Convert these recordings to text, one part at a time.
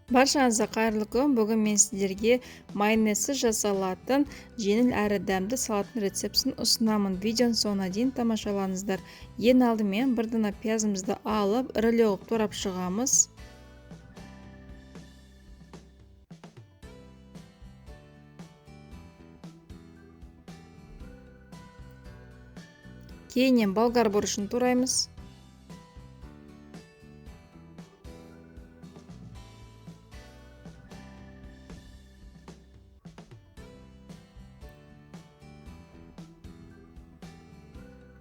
Баршаңызға қайырлы күн. Бүгін мен сіздерге майонезсіз жасалатын жеңіл әрі дәмді салаттың рецептісін ұсынамын. Видеоның соңына дейін тамашалаңыздар. Ең алдымен бір дана пиязымызды алып, ірілеу қылып турап шығамыз. Кейіннен болгар бұрышын тураймыз.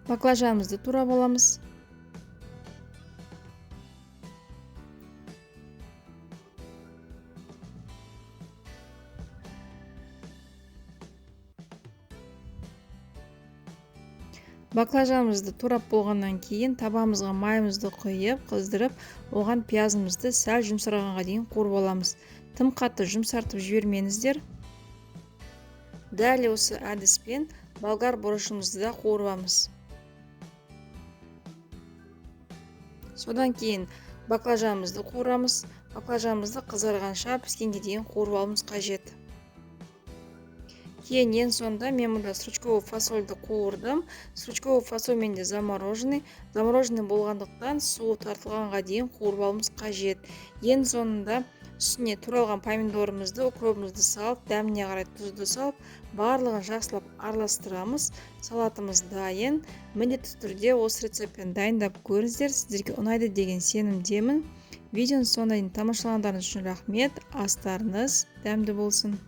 Баклажанымызды турап аламыз. Баклажанымызды турап болғаннан кейін табамызға майымызды құйып, қыздырып, оған пиязымызды сәл жұмсарғанға дейін қуырып аламыз. Тым қатты жұмсартып жібермеңіздер. Дәл осы әдіспен болгар бұрышымызды да қуырамыз. Содан кейін баклажанымызды қуырамыз. Баклажанымызды қызарғанша піскенге дейін қуырып алуымыз қажет. Кейін сонда мен мұнда стручковый фасольді қуырдым. Стручковый фасоль менде замороженный. Замороженный болғандықтан суы тартылғанға дейін қуырып алуымыз қажет. Ең соңында үстіне туралған помидорымызды, укропымызды салып, дәміне қарай тұзды салып, барлығын жақсылап араластырамыз. Салатымыз дайын. Міндетті түрде осы рецептпен дайындап көріңіздер. Сіздерге ұнайды деген сенімдемін. Видеоның соңына дейін тамашалағандарыңыз үшін рахмет. Астарыңыз дәмді болсын.